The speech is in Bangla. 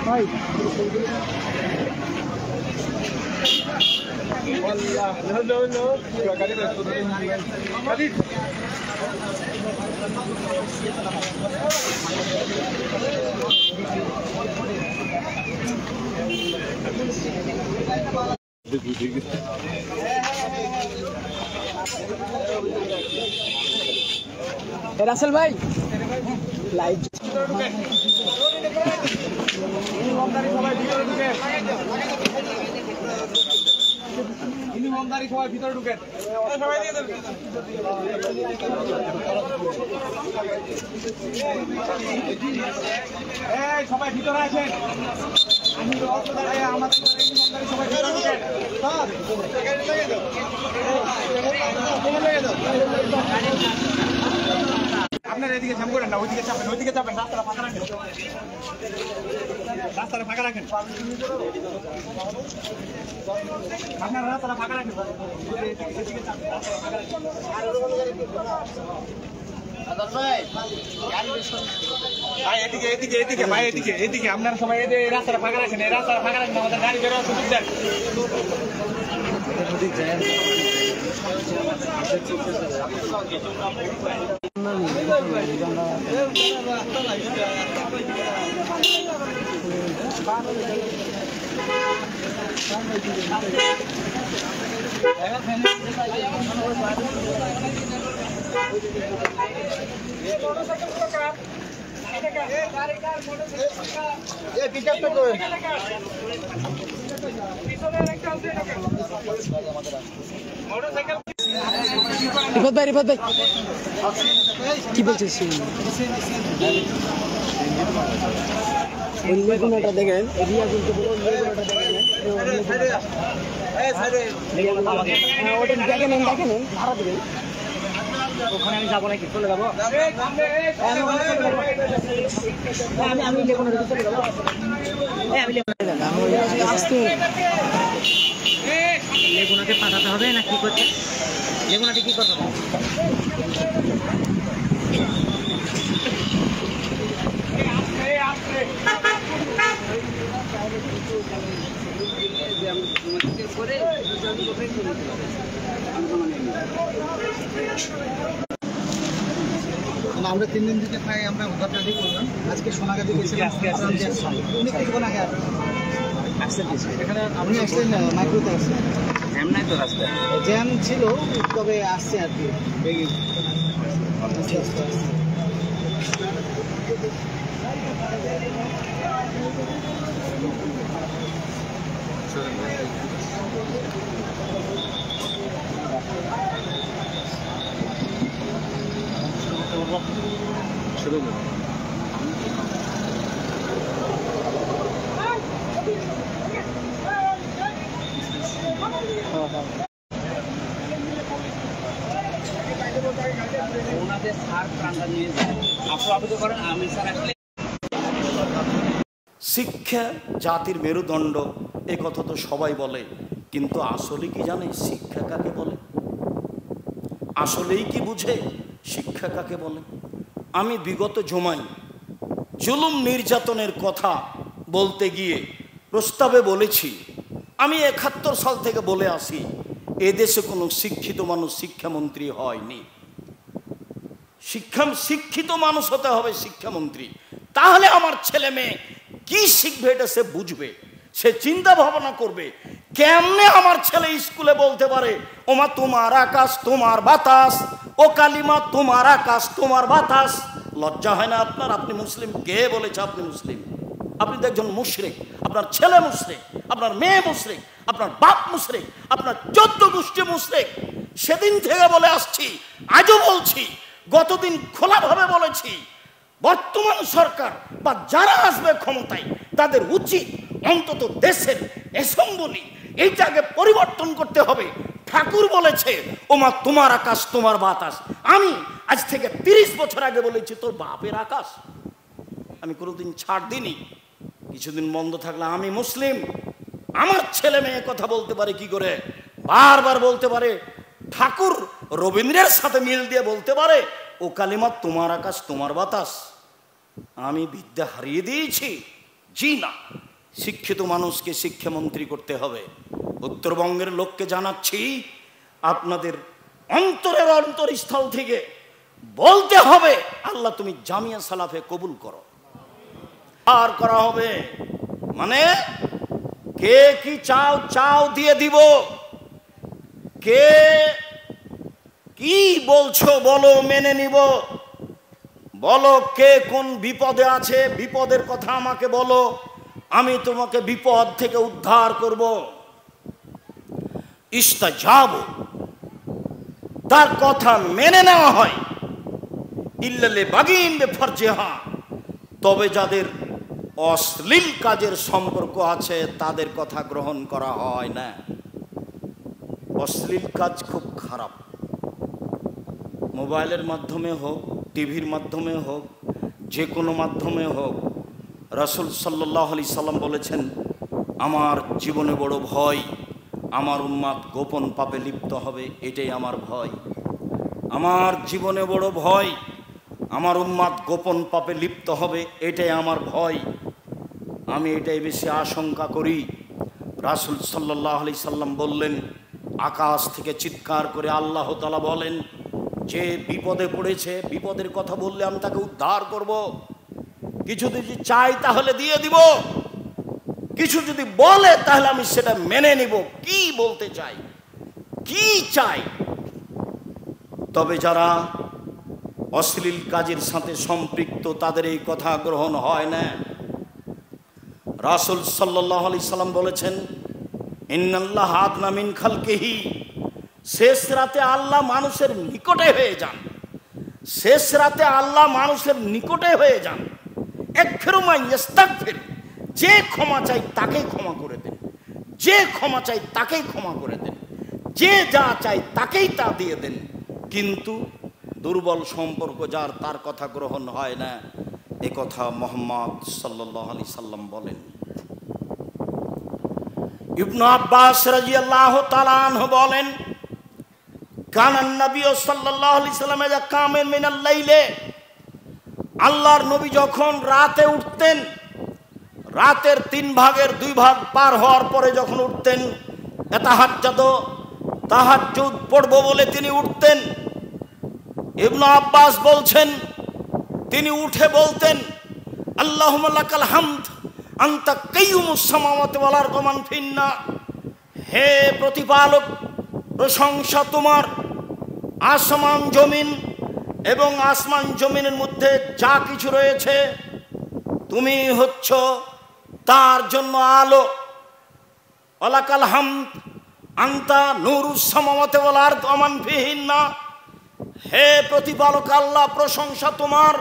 ভাই রাসেল ভাই লাইভ সবাই ভিতরে ঢুকেন সবাই ভিতরে আছেন আমাদের সবাই ভিতরে ঢুকেন আপনার এদিকে ঝাম করেন না ওইদিকে চাপেন রাস্তাটা ফাঁকা রাখেন আপনারা রাস্তাটা ফাঁকা রাখেন এদিকে আপনারা সবাই রাস্তাটা ফাঁকা রাখেন এই রাস্তাটা ফাঁকা রাখেন আমাদের গাড়ি বেরোর সুযোগ দেন রিফাত ভাই কি বলছিস কোনটা দেখেন দেখেন ভাড়া দেবেন ওখানে আমি যাবো নাকি চলে যাবো আমি চলে যাবো লেগুনাকে পাঠাতে হবে না কি করছে লেগুনাটি কি করতে হবে আমরা 3 দিন থেকে প্রায় আমরা ঘটনাটি করলাম আজকে সোনাগাতি গেছিলাম এখানে আপনি আসলেন না মাইক্রোতে আসছেন জ্যাম নাই তো রাস্তায় জ্যাম ছিল তবে আসছে আর কি শুরু করুন শিক্ষা জাতির মেরুদণ্ড এ কথা তো সবাই বলে কিন্তু আসলে কি জানে শিক্ষা কাকে বলে আসলেই কি বুঝে শিক্ষা কাকে বলে আমি বিগত জুমায় জুলুম নির্যাতনের কথা বলতে গিয়ে প্রস্তাবে বলেছি আমি 71 সাল থেকে বলে আসি এদেশে কোনো শিক্ষিত মানুষ শিক্ষামন্ত্রী হয়নি শিক্ষিত মানুষ হতে হবে শিক্ষামন্ত্রী তাহলে আমার ছেলে মেয়ে কি শিখবে এটা সে বুঝবে সে চিন্তা ভাবনা করবে কেমনে আমার ছেলে স্কুলে বলতে পারে ওমা তোমার আকাশ তোমার বাতাস ও কালিমা তোমার আকাশ তোমার বাতাস লজ্জা হয় না আপনার আপনি মুসলিম কে বলেছে আপনি মুসলিম আপনি তো একজন মুশরিক আপনার ছেলে মুশরিক আপনার মেয়ে মুশরিক আপনার বাপ মুশরিক আপনার 14 গোষ্ঠী মুশরিক সেদিন থেকে বলে আসছি আজও বলছি গতদিন খোলাভাবে বলেছি বর্তমান সরকার বা যারা আসবে ক্ষমতায় তাদের উচিত অন্তত দেশের অ্যাসেম্বলি এইটাকে পরিবর্তন করতে হবে ঠাকুর বলেছে ওমা তোমার আকাশ তোমার বাতাস আমি আজ থেকে 30 বছর আগে বলেছি তোর বাপের আকাশ আমি কোনোদিন ছাড় দিইনি কিছুদিন বন্ধ থাকলে আমি মুসলিম আমার ছেলে মেয়ে কথা বলতে পারে কি করে বারবার বলতে পারে ঠাকুর রবীন্দ্রের সাথে মিল দিয়ে বলতে পারে ও কালিমা তোমার আকাশ তোমার বাতাস, আমি বিদ্যা হারিয়ে দিয়েছি? জি না, শিক্ষিত মানুষকে শিক্ষামন্ত্রী করতে হবে। উত্তরবঙ্গের লোককে জানাচ্ছি, আপনাদের অন্তরের অন্তরস্থল থেকে বলতে হবে, আল্লাহ তুমি জামিয়া সালাফে কবুল করো। আর করা হবে মানে কে কি চাও চাও দিয়ে দিব, কে কি বলছো বলো মেনে নিব, বলো কে কোন বিপদে আছে, বিপদের কথা আমাকে বলো, আমি তোমাকে বিপদ থেকে উদ্ধার করব। ইস্তাজাব, তার কথা মেনে নেওয়া হয়। ইল্লাল্লি বাগিন বেফরজিহা, তবে যাদের অশ্লীল কাজের সম্পর্ক আছে তাদের কথা গ্রহণ করা হয় না। অশ্লীল কাজ খুব খারাপ, মোবাইলের মাধ্যমে হোক, টিভির মাধ্যমে হোক, যে কোনো মাধ্যমে হোক। রাসূল সাল্লাল্লাহু আলাইহি সাল্লাম বলেছেন, আমার জীবনে বড় ভয় আমার উম্মত গোপন পাপে লিপ্ত হবে, এটাই আমার ভয়। আমার জীবনে বড় ভয় আমার উম্মত গোপন পাপে লিপ্ত হবে, এটাই আমার ভয়। আমি এটাই বেশি আশঙ্কা করি। রাসূল সাল্লাল্লাহু আলাইহি সাল্লাম বললেন, আকাশ থেকে চিৎকার করে আল্লাহ তাআলা বলেন, যে বিপদে পড়েছে, বিপদের কথা বললে আমি তাকে উদ্ধার করব। কিছু যদি চাই তাহলে দিয়ে দিব, কিছু যদি বলে তাহলে আমি সেটা মেনে নিব। কি বলতে চাই, কি চাই। তবে যারা অশ্লীল কাজের সাথে সম্পৃক্ত তাদের এই কথা গ্রহণ হয় না। রাসূল সাল্লাল্লাহু আলাইহি সাল্লাম বলেছেন, ইন্নাল্লাহ আদনা মিন খালকিহি, শেষ রাতে আল্লাহ মানুষের নিকটে হয়ে যান। শেষ রাতে আল্লাহ মানুষের নিকটে হয়ে যান। একফিরু মা ইস্তাগফির, যে ক্ষমা চাই তাকেই ক্ষমা করে দেন, যে ক্ষমা চাই তাকেই ক্ষমা করে দেন, যে যা চাই তাকেই তা দিয়ে দেন। কিন্তু দুর্বল সম্পর্ক যার, তার কথা গ্রহণ হয় না। এ কথা মুহাম্মদ সাল্লাল্লাহু আলাইহি সাল্লাম বলেন। ইবনে আব্বাস রাদিয়াল্লাহু তাআলা আনহু বলেন, কানান নবী সাল্লাল্লাহু আলাইহি সাল্লাম যা কামেন মিনাল লাইলে, আল্লাহর নবী যখন রাতে উঠতেন, রাতের 3 ভাগের 2 ভাগ পার হওয়ার পরে যখন উঠতেন, তাহাজ্জুদ, তাহাজ্জুদ পড়ব বলে তিনি উঠতেন। ইবনে আব্বাস বলছেন, তিনি উঠে বলতেন, আল্লাহুম্মা লাকাল হামদ আনতা কাইয়ুমুস সামাওয়াতি ওয়াল আরদি মান ফিন্না, হে প্রতিপালক, প্রশংসা তোমার, আসমান জমিন এবং আসমান জমিনের মধ্যে যা কিছু রয়েছে, তুমি হচ্ছ তার জন্য আলো। ওয়ালাকাল হামদ আনতা নূরুস সামাওয়াতি ওয়াল আরদি মান ফিহিন্না, হে প্রতিপালক আল্লাহ, প্রশংসা তোমার,